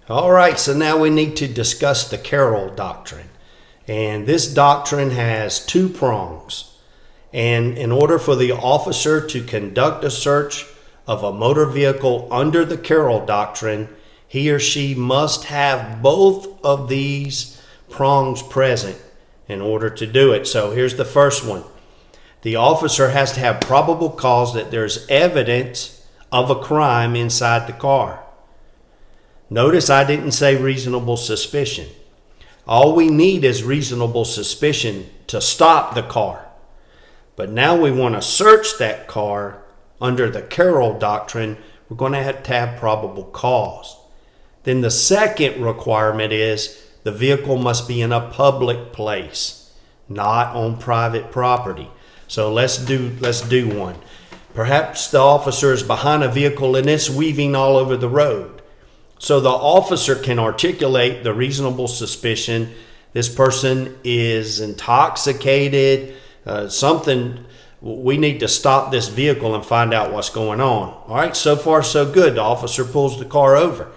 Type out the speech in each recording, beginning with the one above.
All right, so now we need to discuss the Carroll Doctrine. And this doctrine has two prongs. And in order for the officer to conduct a search of a motor vehicle under the Carroll Doctrine, he or she must have both of these prongs present in order to do it. So here's the first one. The officer has to have probable cause that there's evidence of a crime inside the car. Notice I didn't say reasonable suspicion. All we need is reasonable suspicion to stop the car. But now we want to search that car under the Carroll Doctrine. We're going to have probable cause. Then the second requirement is the vehicle must be in a public place, not on private property. So let's do one. Perhaps the officer is behind a vehicle and it's weaving all over the road. So the officer can articulate the reasonable suspicion. This person is intoxicated, we need to stop this vehicle and find out what's going on. All right, so far so good. The officer pulls the car over.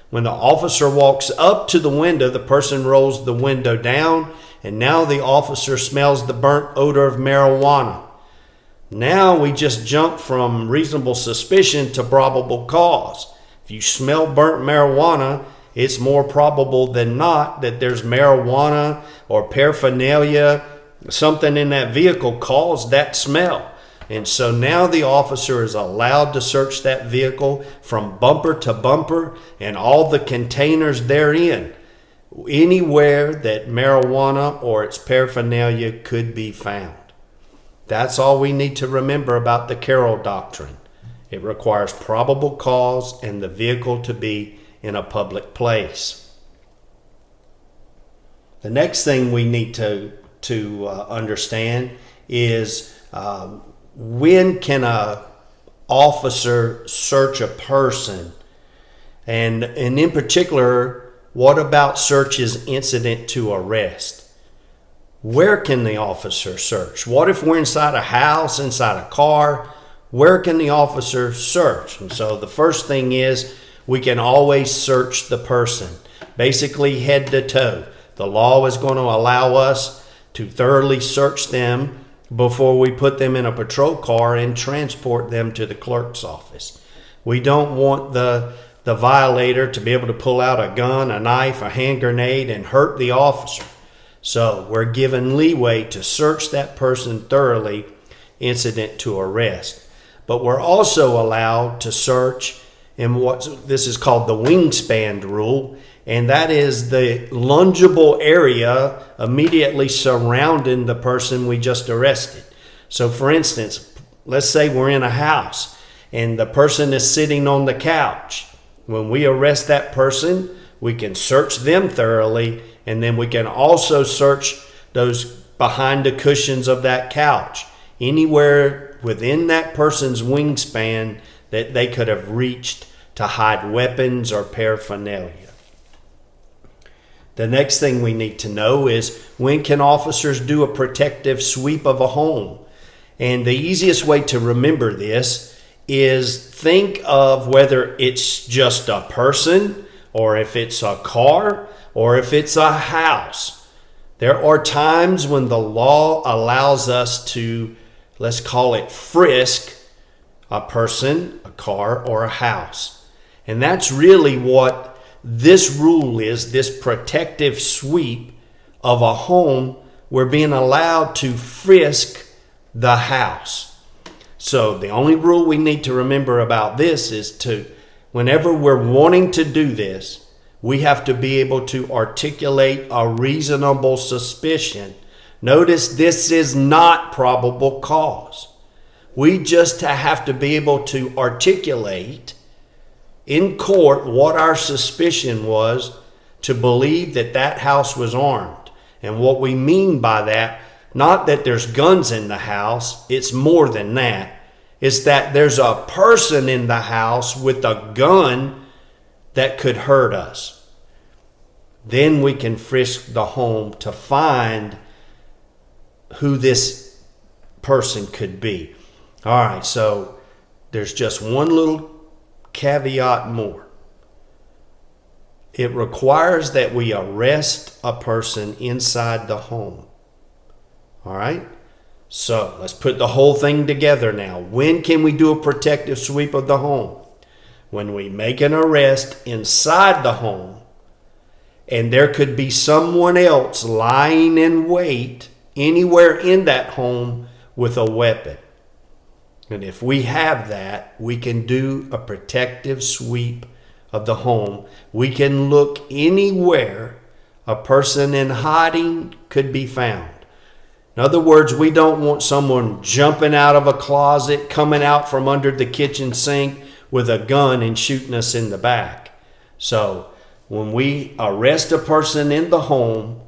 When the officer walks up to the window, the person rolls the window down, and now the officer smells the burnt odor of marijuana. Now we just jump from reasonable suspicion to probable cause. If you smell burnt marijuana, it's more probable than not that there's marijuana or paraphernalia, something in that vehicle caused that smell. And so now the officer is allowed to search that vehicle from bumper to bumper and all the containers therein, anywhere that marijuana or its paraphernalia could be found. That's all we need to remember about the Carroll Doctrine. It requires probable cause and the vehicle to be in a public place. The next thing we need to understand is when can a officer search a person? And in particular, what about searches incident to arrest? Where can the officer search? What if we're inside a house, inside a car? Where can the officer search? And so the first thing is we can always search the person, basically head to toe. The law is going to allow us to thoroughly search them before we put them in a patrol car and transport them to the clerk's office. We don't want the violator to be able to pull out a gun, a knife, a hand grenade, and hurt the officer. So we're given leeway to search that person thoroughly, incident to arrest. But we're also allowed to search in this is called the wingspan rule, and that is the lungible area immediately surrounding the person we just arrested. So for instance, let's say we're in a house and the person is sitting on the couch. When we arrest that person, we can search them thoroughly, and then we can also search those behind the cushions of that couch, anywhere within that person's wingspan that they could have reached to hide weapons or paraphernalia. The next thing we need to know is when can officers do a protective sweep of a home? And the easiest way to remember this is think of whether it's just a person or if it's a car or if it's a house. There are times when the law allows us to, let's call it, frisk a person, a car, or a house. And that's really what this rule is, this protective sweep of a home. We're being allowed to frisk the house. So the only rule we need to remember about this is whenever we're wanting to do this, we have to be able to articulate a reasonable suspicion. Notice this is not probable cause. We just have to be able to articulate in court what our suspicion was to believe that that house was armed. And what we mean by that, not that there's guns in the house, it's more than that. It's that there's a person in the house with a gun that could hurt us. Then we can frisk the home to find who this person could be. All right, so there's just one little caveat more. it requires that we arrest a person inside the home. All right? So let's put the whole thing together now. When can we do a protective sweep of the home? When we make an arrest inside the home and there could be someone else lying in wait anywhere in that home with a weapon. And if we have that, we can do a protective sweep of the home. We can look anywhere a person in hiding could be found. In other words, we don't want someone jumping out of a closet, coming out from under the kitchen sink with a gun and shooting us in the back. So when we arrest a person in the home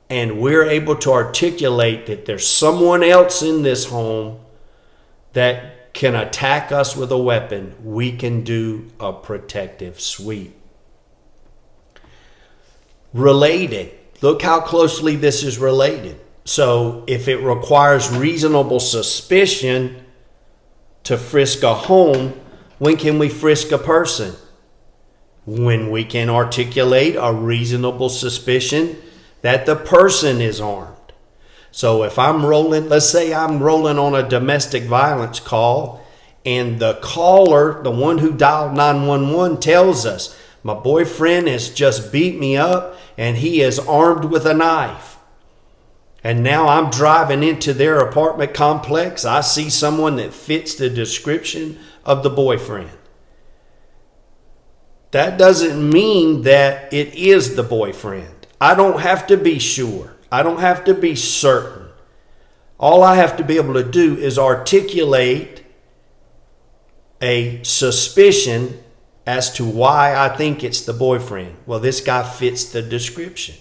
and we're able to articulate that there's someone else in this home that can attack us with a weapon, we can do a protective sweep. Related. Look how closely this is related. So if it requires reasonable suspicion to frisk a home, when can we frisk a person? When we can articulate a reasonable suspicion that the person is armed. So if I'm rolling, let's say I'm rolling on a domestic violence call and the caller, the one who dialed 911, tells us, my boyfriend has just beat me up and he is armed with a knife. And now I'm driving into their apartment complex. I see someone that fits the description of the boyfriend. That doesn't mean that it is the boyfriend. I don't have to be sure. I don't have to be certain. All I have to be able to do is articulate a suspicion as to why I think it's the boyfriend. Well, this guy fits the description.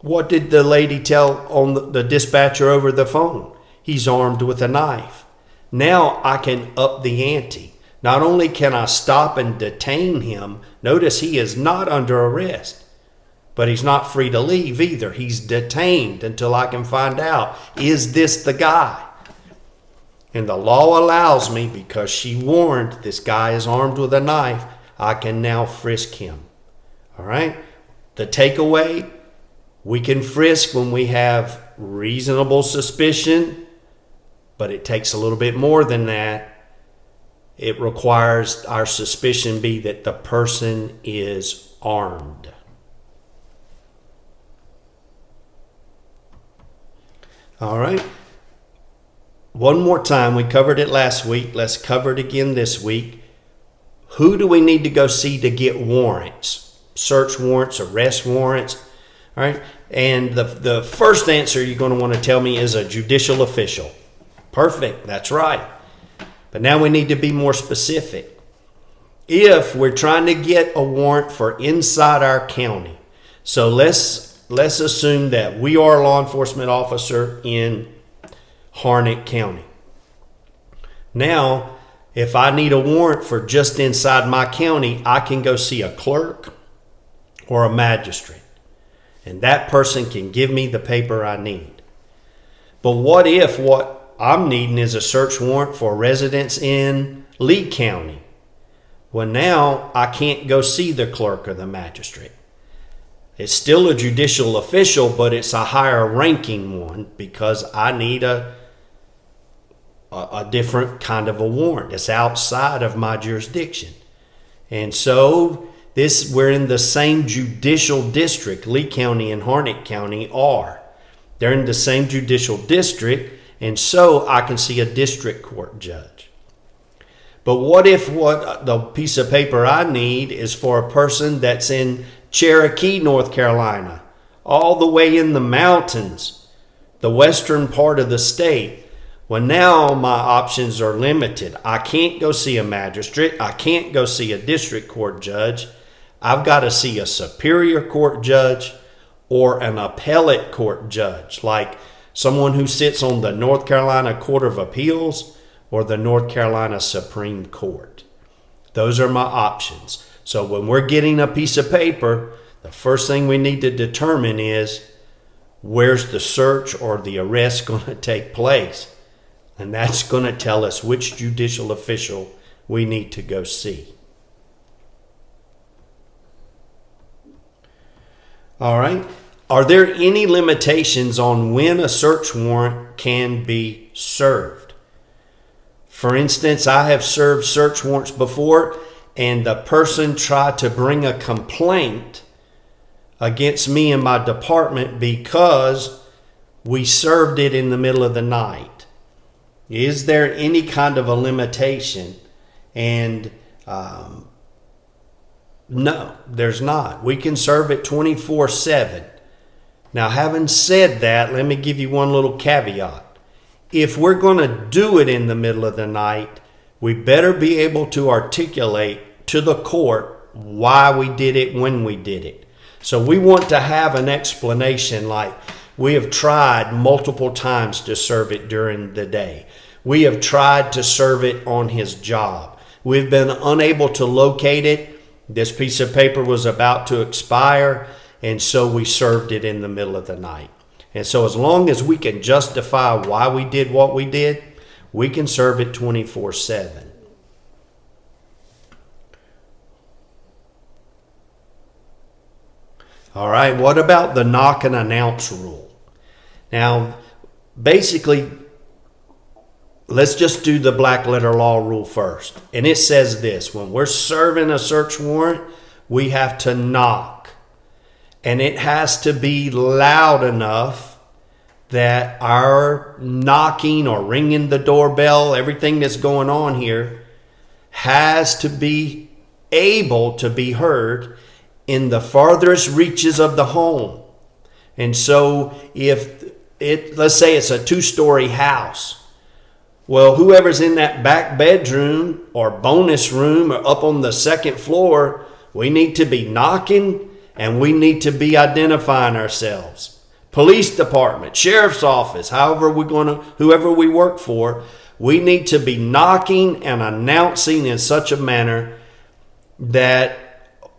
What did the lady tell on the dispatcher over the phone? He's armed with a knife. Now I can up the ante. Not only can I stop and detain him, notice he is not under arrest, but he's not free to leave either. He's detained until I can find out, is this the guy? And the law allows me, because she warned this guy is armed with a knife, I can now frisk him. All right? The takeaway, we can frisk when we have reasonable suspicion, but it takes a little bit more than that. It requires our suspicion be that the person is armed. All right. One more time. We covered it last week. Let's cover it again this week. Who do we need to go see to get warrants? Search warrants, arrest warrants. All right. And the first answer you're going to want to tell me is a judicial official. Perfect. That's right. But now we need to be more specific. If we're trying to get a warrant for inside our county, so let's assume that we are a law enforcement officer in Harnett County. Now, if I need a warrant for just inside my county, I can go see a clerk or a magistrate, and that person can give me the paper I need. But what if what I'm needing is a search warrant for residents in Lee County? Well, now I can't go see the clerk or the magistrate. It's still a judicial official, but it's a higher ranking one because I need a different kind of a warrant. It's outside of my jurisdiction. And so we're in the same judicial district. Lee County and Harnett County are. They're in the same judicial district, and so I can see a district court judge. But what if the piece of paper I need is for a person that's in Cherokee, North Carolina, all the way in the mountains, the western part of the state? Well, now my options are limited. I can't go see a magistrate. I can't go see a district court judge. I've got to see a superior court judge or an appellate court judge, like someone who sits on the North Carolina Court of Appeals or the North Carolina Supreme Court. Those are my options. So when we're getting a piece of paper, the first thing we need to determine is where's the search or the arrest going to take place. And that's going to tell us which judicial official we need to go see. All right. Are there any limitations on when a search warrant can be served? For instance, I have served search warrants before, and the person tried to bring a complaint against me and my department because we served it in the middle of the night. Is there any kind of a limitation? And no, there's not. We can serve it 24/7. Now, having said that, let me give you one little caveat. If we're going to do it in the middle of the night, we better be able to articulate to the court why we did it when we did it. So we want to have an explanation like, we have tried multiple times to serve it during the day. We have tried to serve it on his job. We've been unable to locate it. This piece of paper was about to expire, and so we served it in the middle of the night. And so as long as we can justify why we did what we did, we can serve it 24/7. All right, what about the knock and announce rule? Now, basically, let's just do the black letter law rule first. And it says this: when we're serving a search warrant, we have to knock. And it has to be loud enough that our knocking or ringing the doorbell, everything that's going on here, has to be able to be heard in the farthest reaches of the home. And so if let's say it's a 2-story house, well, whoever's in that back bedroom or bonus room or up on the second floor, we need to be knocking and we need to be identifying ourselves. Police department, sheriff's office, whoever we work for, we need to be knocking and announcing in such a manner that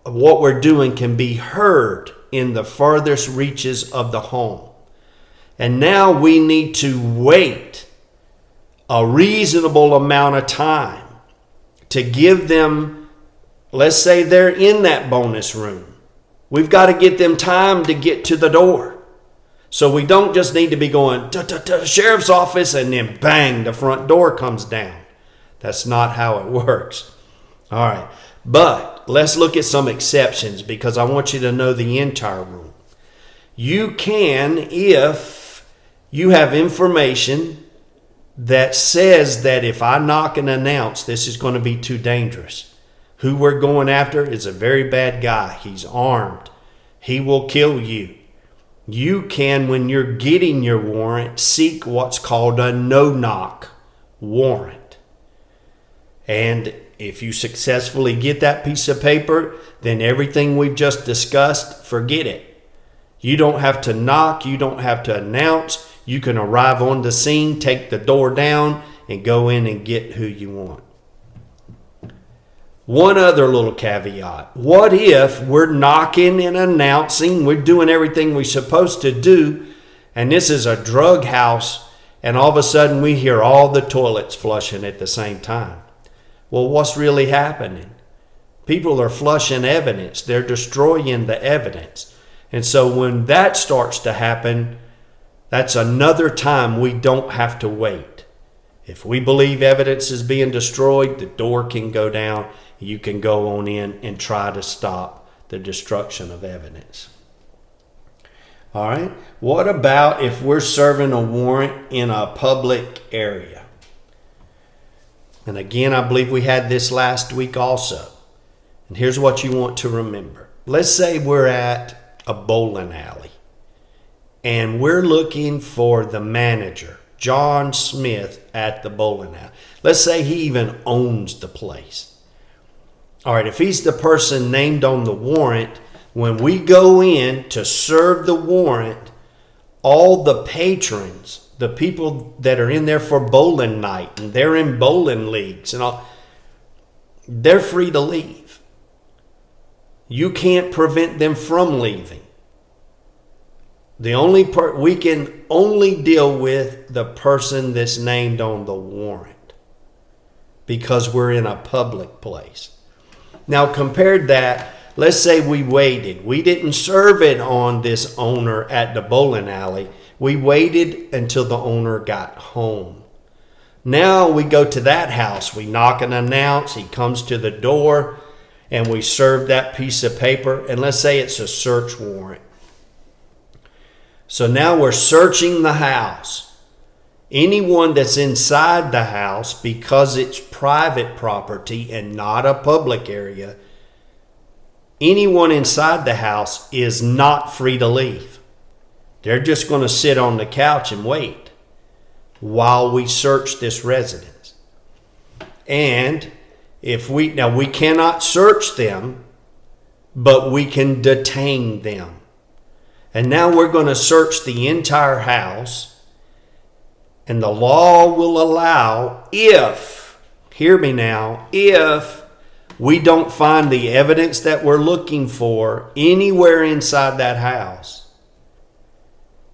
what we're doing can be heard in the farthest reaches of the home. And now we need to wait a reasonable amount of time to give them, let's say they're in that bonus room. We've got to get them time to get to the door. So we don't just need to be going to sheriff's office and then bang, the front door comes down. That's not how it works. All right. But let's look at some exceptions because I want you to know the entire rule. You can, if you have information that says that if I knock and announce, this is going to be too dangerous. Who we're going after is a very bad guy. He's armed. He will kill you. You can, when you're getting your warrant, seek what's called a no-knock warrant. And if you successfully get that piece of paper, then everything we've just discussed, forget it. You don't have to knock. You don't have to announce. You can arrive on the scene, take the door down, and go in and get who you want. One other little caveat. What if we're knocking and announcing, we're doing everything we're supposed to do, and this is a drug house, and all of a sudden we hear all the toilets flushing at the same time? Well, what's really happening? People are flushing evidence. They're destroying the evidence. And so when that starts to happen, that's another time we don't have to wait. If we believe evidence is being destroyed, the door can go down. You can go on in and try to stop the destruction of evidence. All right. What about if we're serving a warrant in a public area? And again, I believe we had this last week also. And here's what you want to remember. Let's say we're at a bowling alley and we're looking for the manager, John Smith, at the bowling alley. Let's say he even owns the place. All right, if he's the person named on the warrant, when we go in to serve the warrant, all the patrons, the people that are in there for bowling night and they're in bowling leagues and all, they're free to leave. You can't prevent them from leaving. The only part we can only deal with the person that's named on the warrant because we're in a public place. Now compare that let's say we waited. We didn't serve it on this owner at the bowling alley. We waited until the owner got home. Now we go to that house. We knock and announce. He comes to the door and we serve that piece of paper. And let's say it's a search warrant. So now we're searching the house. Anyone that's inside the house, because it's private property and not a public area, anyone inside the house is not free to leave. They're just going to sit on the couch and wait while we search this residence. And now we cannot search them, but we can detain them. And now we're going to search the entire house, and the law will allow, hear me now, if we don't find the evidence that we're looking for anywhere inside that house,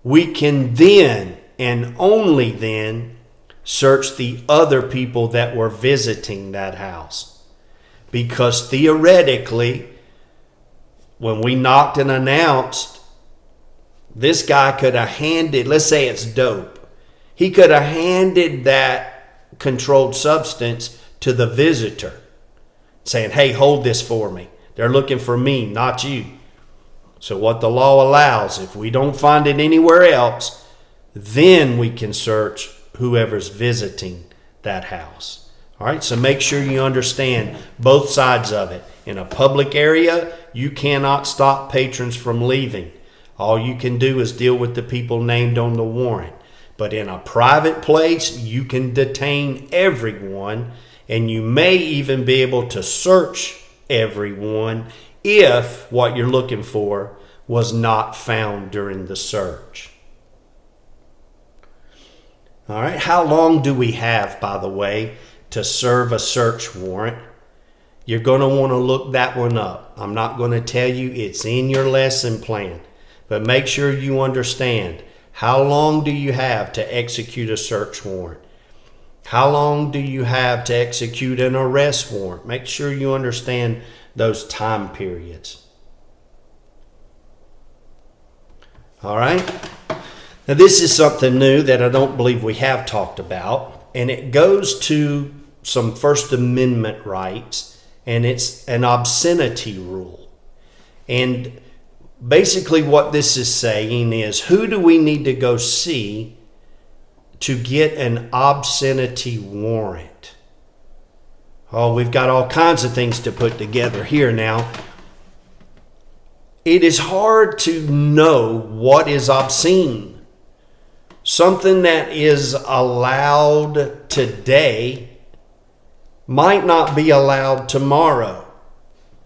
we can then, and only then, search the other people that were visiting that house. Because theoretically, when we knocked and announced, this guy could have handed, let's say it's dope, he could have handed that controlled substance to the visitor, saying, hey, hold this for me. They're looking for me, not you. So what the law allows, if we don't find it anywhere else, then we can search whoever's visiting that house. All right, so make sure you understand both sides of it. In a public area, you cannot stop patrons from leaving. All you can do is deal with the people named on the warrant. But in a private place, you can detain everyone, and you may even be able to search everyone if what you're looking for was not found during the search. All right, how long do we have, by the way, to serve a search warrant? You're going to want to look that one up. I'm not going to tell you, it's in your lesson plan. But make sure you understand, how long do you have to execute a search warrant? How long do you have to execute an arrest warrant? Make sure you understand those time periods. All right. Now this is something new that I don't believe we have talked about, and it goes to some First Amendment rights, and it's an obscenity rule. And basically what this is saying is, who do we need to go see to get an obscenity warrant? Oh, we've got all kinds of things to put together here now. It is hard to know what is obscene. Something that is allowed today might not be allowed tomorrow.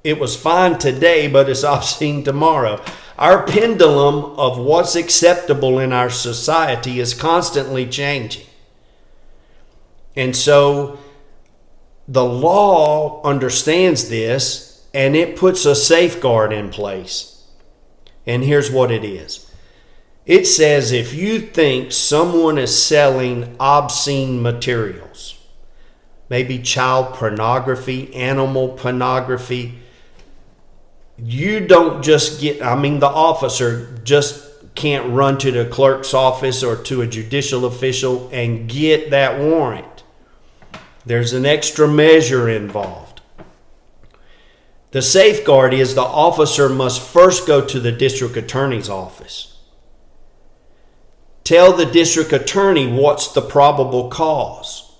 It was fine today, but it's obscene tomorrow. Our pendulum of what's acceptable in our society is constantly changing. And so the law understands this, and it puts a safeguard in place. And here's what it is. It says if you think someone is selling obscene materials, maybe child pornography, animal pornography, you don't just the officer just can't run to the clerk's office or to a judicial official and get that warrant. There's an extra measure involved. The safeguard is the officer must first go to the district attorney's office. Tell the district attorney what's the probable cause.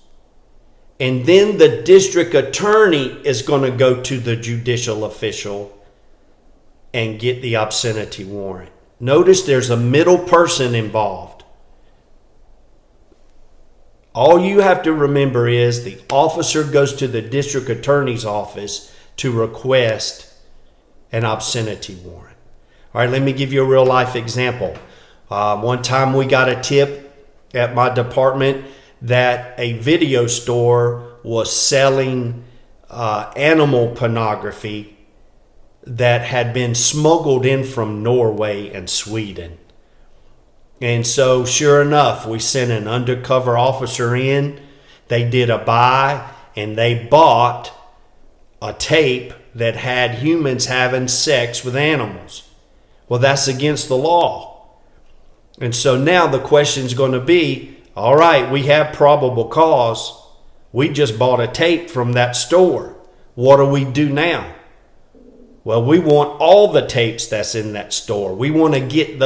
And then the district attorney is going to go to the judicial official and get the obscenity warrant. Notice there's a middle person involved. All you have to remember is the officer goes to the district attorney's office to request an obscenity warrant. All right, let me give you a real life example. One time we got a tip at my department that a video store was selling animal pornography that had been smuggled in from Norway and Sweden. And so sure enough, we sent an undercover officer in. They did a buy, and they bought a tape that had humans having sex with animals. Well, that's against the law. And so now the question's going to be, all right, we have probable cause. We just bought a tape from that store. What do we do now? Well, we want all the tapes that's in that store. We want to get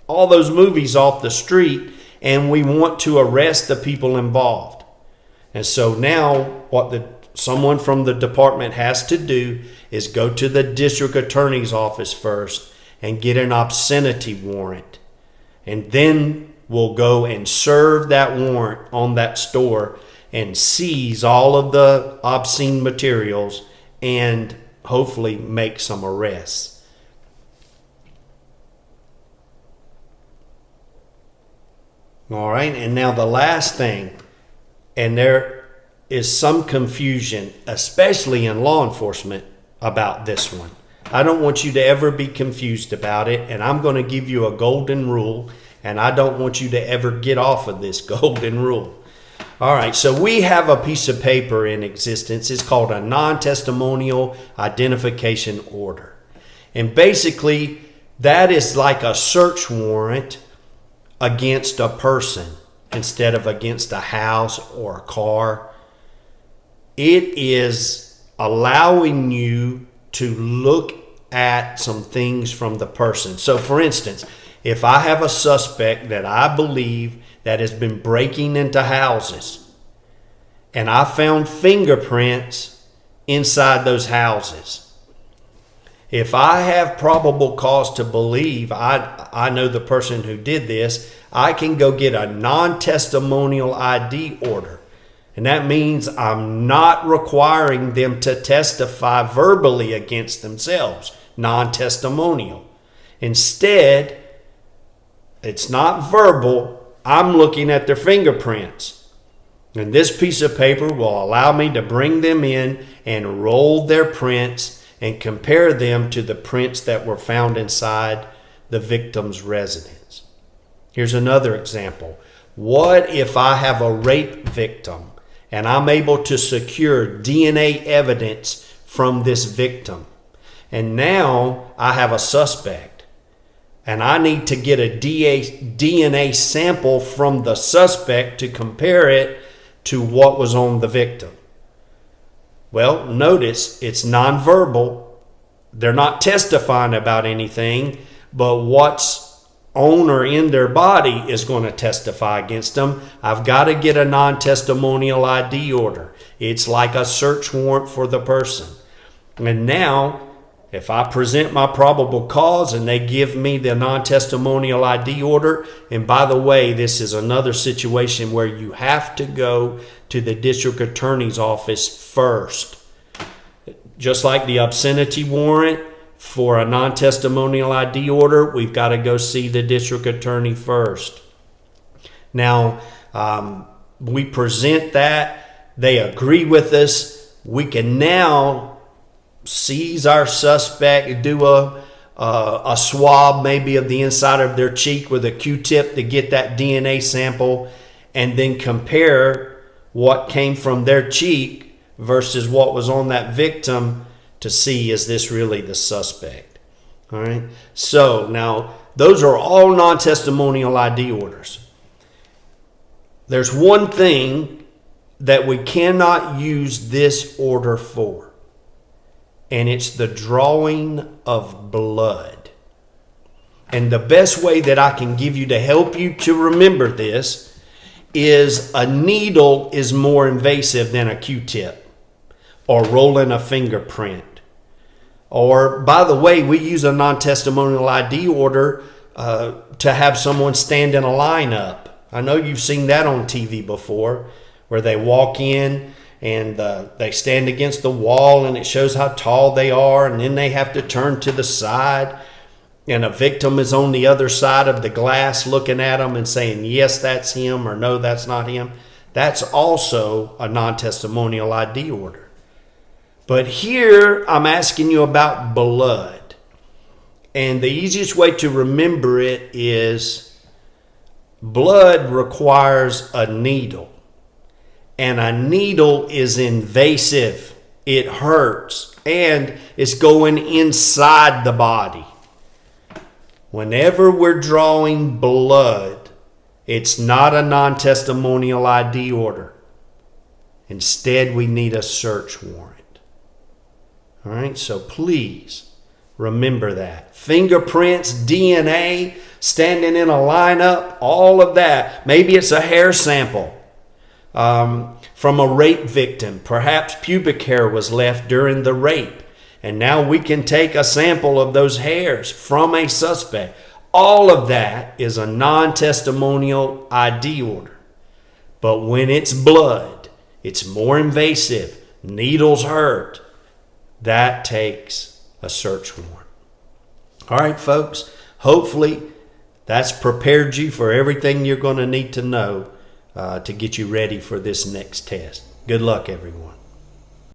all those movies off the street, and we want to arrest the people involved. And so now what someone from the department has to do is go to the district attorney's office first and get an obscenity warrant. And then we'll go and serve that warrant on that store and seize all of the obscene materials and hopefully make some arrests. All right, and now the last thing, and there is some confusion, especially in law enforcement, about this one. I don't want you to ever be confused about it, and I'm going to give you a golden rule, and I don't want you to ever get off of this golden rule. All right, so we have a piece of paper in existence. It's called a non-testimonial identification order. And basically, that is like a search warrant against a person instead of against a house or a car. It is allowing you to look at some things from the person. So for instance, if I have a suspect that I believe that has been breaking into houses, and I found fingerprints inside those houses, if I have probable cause to believe I know the person who did this, I can go get a non-testimonial ID order. And that means I'm not requiring them to testify verbally against themselves, non-testimonial. Instead, it's not verbal. I'm looking at their fingerprints. And this piece of paper will allow me to bring them in and roll their prints and compare them to the prints that were found inside the victim's residence. Here's another example. What if I have a rape victim and I'm able to secure DNA evidence from this victim? And now I have a suspect, and I need to get a DNA sample from the suspect to compare it to what was on the victim. Well, notice it's nonverbal. They're not testifying about anything, but what's on or in their body is going to testify against them. I've got to get a non-testimonial ID order. It's like a search warrant for the person. And now, if I present my probable cause and they give me the non-testimonial ID order, and by the way, this is another situation where you have to go to the district attorney's office first. Just like the obscenity warrant for a non-testimonial ID order, we've got to go see the district attorney first. Now, we present that. They agree with us. We can now seize our suspect, do a swab maybe of the inside of their cheek with a Q-tip to get that DNA sample, and then compare what came from their cheek versus what was on that victim to see, is this really the suspect? All right. So now those are all non-testimonial ID orders. There's one thing that we cannot use this order for, and it's the drawing of blood. And the best way that I can give you to help you to remember this is a needle is more invasive than a Q-tip or rolling a fingerprint. Or, by the way, we use a non-testimonial ID order to have someone stand in a lineup. I know you've seen that on TV before, where they walk in and they stand against the wall and it shows how tall they are, and then they have to turn to the side, and a victim is on the other side of the glass looking at them and saying, yes, that's him, or no, that's not him. That's also a non-testimonial ID order. But here I'm asking you about blood. And the easiest way to remember it is blood requires a needle. And a needle is invasive. it hurts, and it's going inside the body. Whenever we're drawing blood, it's not a non-testimonial ID order. Instead, we need a search warrant. All right, so please remember that. Fingerprints, DNA, standing in a lineup, all of that. Maybe it's a hair sample from a rape victim. Perhaps pubic hair was left during the rape, and now we can take a sample of those hairs from a suspect. All of that is a non-testimonial ID order. But when it's blood, it's more invasive, needles hurt, that takes a search warrant. All right, folks, hopefully that's prepared you for everything you're going to need to know to get you ready for this next test. Good luck, everyone.